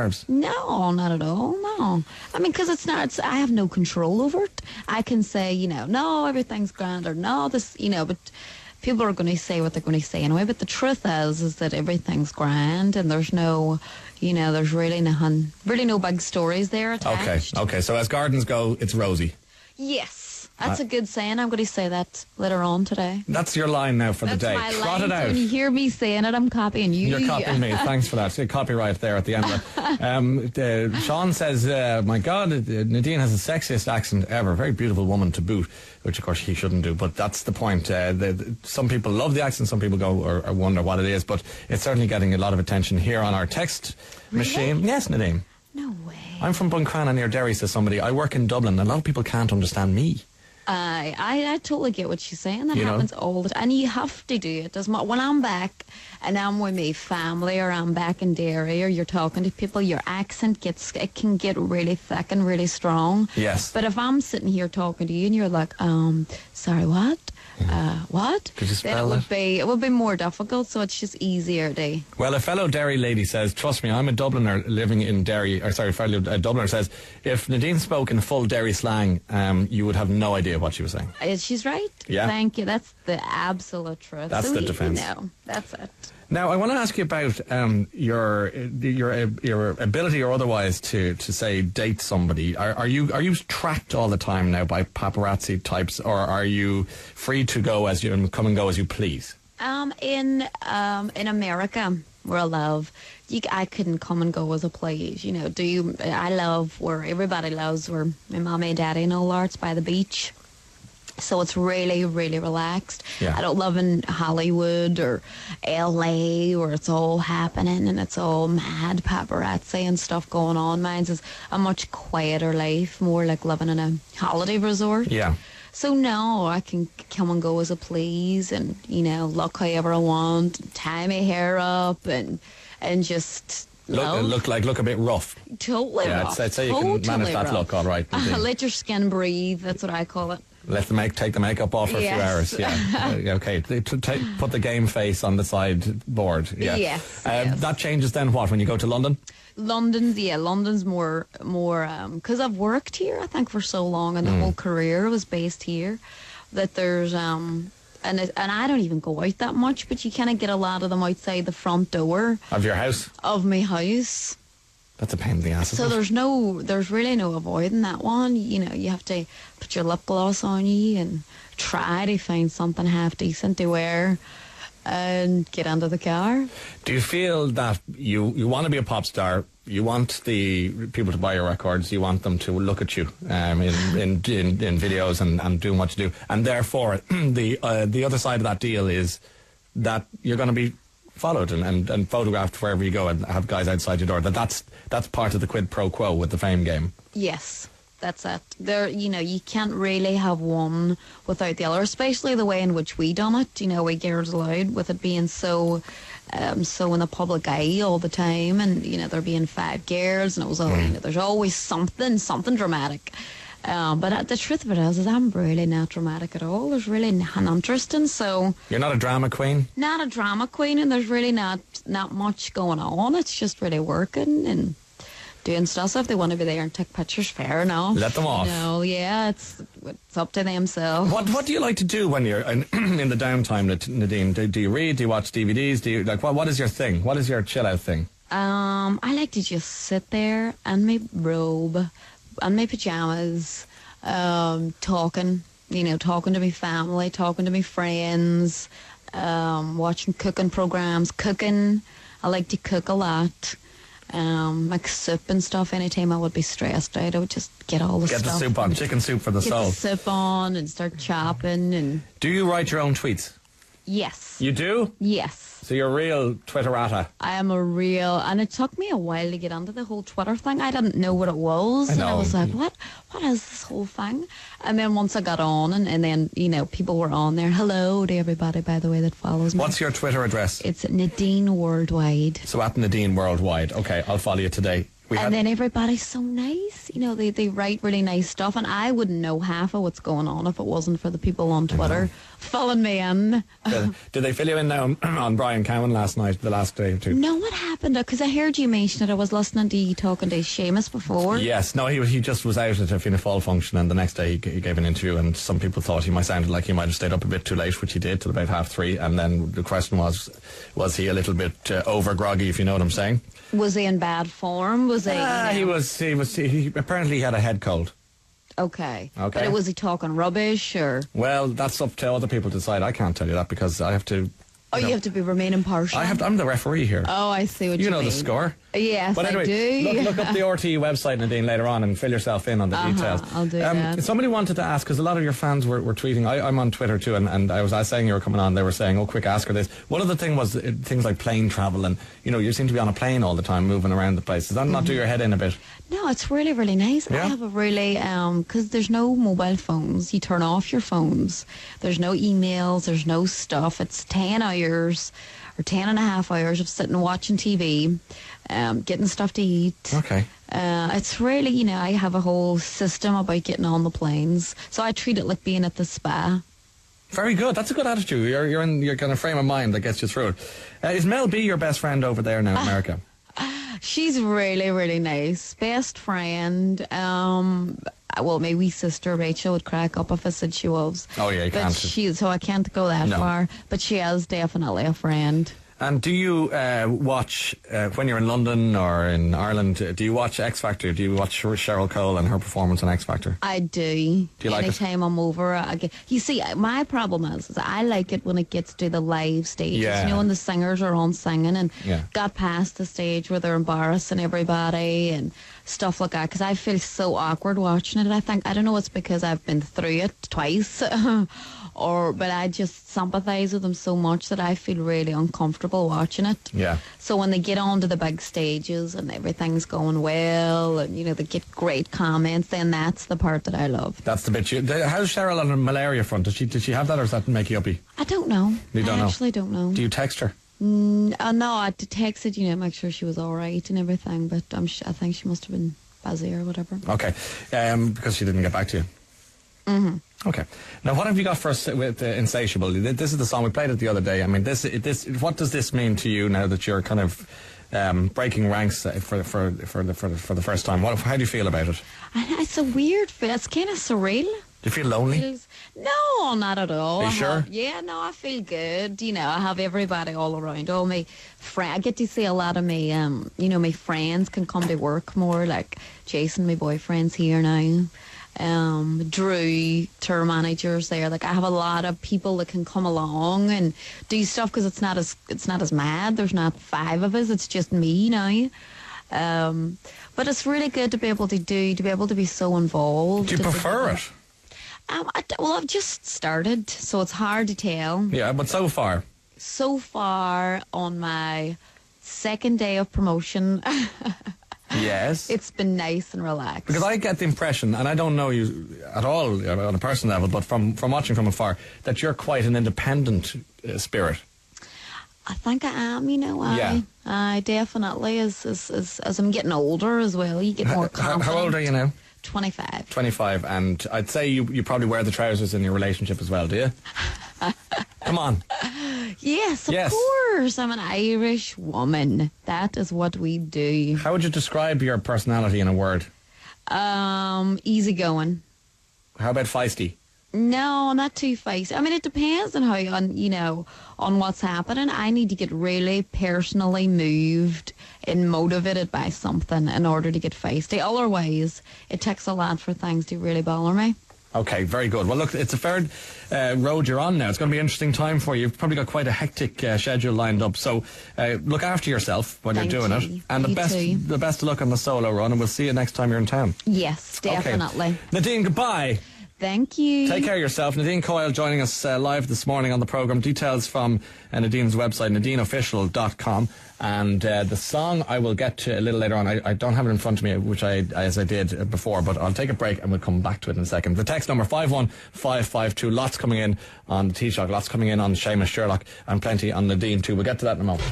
nerves? No, not at all. No, I mean, because I have no control over it. I can say, no, everything's grand, or no, this, but people are going to say what they're going to say anyway. But the truth is that everything's grand, and there's no, there's really no big stories there attached. Okay. So as gardens go, it's rosy. Yes. That's a good saying. I'm going to say that later on today. That's your line now for the day. That's my Trot line. it out. So when you hear me saying it, I'm copying you. You're copying me. Thanks for that. Copyright there at the end of it. Sean says, my God, Nadine has the sexiest accent ever. Very beautiful woman to boot, which of course he shouldn't do. But that's the point. Some people love the accent. Some people go or wonder what it is. But it's certainly getting a lot of attention here on our text machine. Yes, Nadine. No way. I'm from Buncrana near Derry, says somebody. I work in Dublin. A lot of people can't understand me. I totally get what she's saying. That happens all the time. And you have to do it. When I'm back and I'm with my family, or I'm back in Derry, or you're talking to people, your accent can get really thick and really strong. Yes. But if I'm sitting here talking to you and you're like, sorry, what? What? Could you spell that? It would be more difficult, so it's just easier to... Well, a fellow Derry lady says, trust me, I'm a Dubliner living in Derry, a Dubliner says, if Nadine spoke in full Derry slang, you would have no idea what she was saying. She's right. Yeah. Thank you. That's the absolute truth. That's the defence. That's it. Now, I want to ask you about your ability or otherwise to say date somebody. Are you tracked all the time now by paparazzi types, or are you free to go come and go as you please? In America, where I live, I couldn't come and go as I please. I love where everybody loves, where my mommy and daddy and all are. It's by the beach. So it's really, really relaxed. Yeah. I don't live in Hollywood or LA where it's all happening and it's all mad paparazzi and stuff going on. Mine's is a much quieter life, more like living in a holiday resort. Yeah. So no, I can come and go as I please, and look however I want, tie my hair up, and just look a bit rough. Totally rough. I'd say you can manage that look all right. Let your skin breathe. That's what I call it. Let take the makeup off for a few hours. Yeah. Okay. Put the game face on the sideboard. Yeah. Yes. That changes then what when you go to London? London's more because I've worked here, I think, for so long, and the whole career was based here, that there's and I don't even go out that much, but you kind of get a lot of them outside the front door of your house. Of my house. That's a pain in the ass. So there's really no avoiding that one. You have to put your lip gloss on you and try to find something half decent to wear and get under the car. Do you feel that you want to be a pop star? You want the people to buy your records. You want them to look at you in videos and doing what you do. And therefore, the other side of that deal is that you're going to be followed and photographed wherever you go, and have guys outside your door. That's part of the quid pro quo with the fame game. Yes, that's it. You can't really have one without the other, especially the way in which we done it. We girls allowed, with it being so in the public eye all the time, and there being 5 girls, and it was all there's always something dramatic. But the truth of it is I'm really not dramatic at all. There's really nothing interesting. So you're not a drama queen? Not a drama queen, and there's really not much going on. It's just really working and doing stuff. So if they want to be there and take pictures, fair enough. Let them off. It's up to themselves. What do you like to do when you're in the downtime, Nadine? Do you read? Do you watch DVDs? Do you what is your thing? What is your chill out thing? I like to just sit there in my robe and my pajamas, talking to my family, talking to my friends, watching cooking programs, cooking. I like to cook a lot. Like soup and stuff. Anytime I would be stressed out, I would just get all the stuff. Get the soup on, chicken soup for the soul. Get the soup on and start chopping. And do you write your own tweets? Yes. You do? Yes. So you're a real Twitterata. I am and it took me a while to get onto the whole Twitter thing. I didn't know what it was. And I was like, what is this whole thing? And then once I got on, and then, people were on there. Hello to everybody, by the way, that follows me. What's your Twitter address? It's Nadine Worldwide. So at Nadine Worldwide. Okay, I'll follow you today. then everybody's so nice. You know, they write really nice stuff, and I wouldn't know half of what's going on if it wasn't for the people on Twitter filling me in. Did they fill you in now on Brian Cowan last night, the last day or two? No, what happened? Because I heard you mention it. I was listening to you talking to Seamus before. Yes, no, he just was out at a Fianna Fáil function, and the next day he gave an interview, and some people thought he might sound like he might have stayed up a bit too late, which he did till about 3:30. And then the question was he a little bit over groggy, if you know what I'm saying? Was he in bad form? Was he? He apparently had a head cold. Okay. But was he talking rubbish or? Well, that's up to other people to decide. I can't tell you that because I have to. You have to remain impartial. I'm the referee here. Oh, I see what you mean. You know the score. Yes, but anyway, I do. Look up the RTE website, Nadine, later on and fill yourself in on the details. I'll do that. Somebody wanted to ask, because a lot of your fans were tweeting. I'm on Twitter too, and I was saying you were coming on. They were saying, "Oh, quick, ask her this." One of the thing was things like plane travel, and you seem to be on a plane all the time, moving around the place. Does that not do your head in a bit? No, it's really, really nice. Yeah? I have a really, because there's no mobile phones. You turn off your phones. There's no emails. There's no stuff. It's 10 hours or 10 and a half hours of sitting watching TV, getting stuff to eat. Okay. It's really, I have a whole system about getting on the planes. So I treat it like being at the spa. Very good. That's a good attitude. You're in your kind of frame of mind that gets you through it. Is Mel B your best friend over there now in America? She's really, really nice. Best friend. Well, my wee sister Rachel would crack up if I said she was. Oh yeah, you can't. So I can't go that far. But she is definitely a friend. And do you watch, when you're in London or in Ireland, do you watch X Factor? Do you watch Cheryl Cole and her performance on X Factor? I do. Do you like it? Anytime I'm over, you see, my problem is I like it when it gets to the live stages. Yeah. When the singers are on singing and Yeah. got past the stage where they're embarrassing everybody and stuff like that, because I feel so awkward watching it. I don't know, it's because I've been through it twice. But I just sympathise with them so much that I feel really uncomfortable watching it. Yeah. So when they get onto the big stages and everything's going well and, they get great comments, then that's the part that I love. That's the bit how's Cheryl on her malaria front? Did she have that, or does that make you uppy? I don't know. You don't know? I actually don't know. Do you text her? No, I texted, make sure she was all right and everything, but I think she must have been busy or whatever. Okay. Because she didn't get back to you. Mm-hmm. Okay. Now, what have you got for us with Insatiable? This is the song we played it the other day. I mean, what does this mean to you now that you're kind of breaking ranks for the first time? How do you feel about it? It's a weird feel. It's kind of surreal. Do you feel lonely? No, not at all. Are you sure? I feel good. I have everybody all around. All my friends. I get to see a lot of my, my friends can come to work more. Like Jason, my boyfriend's here now. Drew, tour managers there. Like I have a lot of people that can come along and do stuff because it's not as mad. There's not 5 of us. It's just me now. But it's really good to be able to be so involved. Do you prefer it? I've just started, so it's hard to tell. Yeah, but so far on my 2nd day of promotion. Yes. It's been nice and relaxed. Because I get the impression, and I don't know you at all on a personal level, but from watching from afar, that you're quite an independent spirit. I think I am, Yeah. I definitely, as I'm getting older as well, you get more confident. How old are you now? 25. 25, and I'd say you probably wear the trousers in your relationship as well, do you? Come on. Yes, of course. I'm an Irish woman. That is what we do. How would you describe your personality in a word? Easygoing. How about feisty? No, not too feisty. I mean, it depends on on what's happening. I need to get really personally moved and motivated by something in order to get feisty. Otherwise, it takes a lot for things to really bother me. Okay, very good. Well, look, it's a fair road you're on now. It's going to be an interesting time for you. You've probably got quite a hectic schedule lined up. So look after yourself when you're doing it. And the best of luck on the solo run, and we'll see you next time you're in town. Yes, definitely. Okay. Nadine, goodbye. Thank you. Take care of yourself. Nadine Coyle joining us live this morning on the programme. Details from Nadine's website, nadineofficial.com. And the song I will get to a little later on. I don't have it in front of me, as I did before, but I'll take a break and we'll come back to it in a second. The text number 51552. Lots coming in on the Taoiseach, lots coming in on Seamus Sherlock, and plenty on Nadine too. We'll get to that in a moment.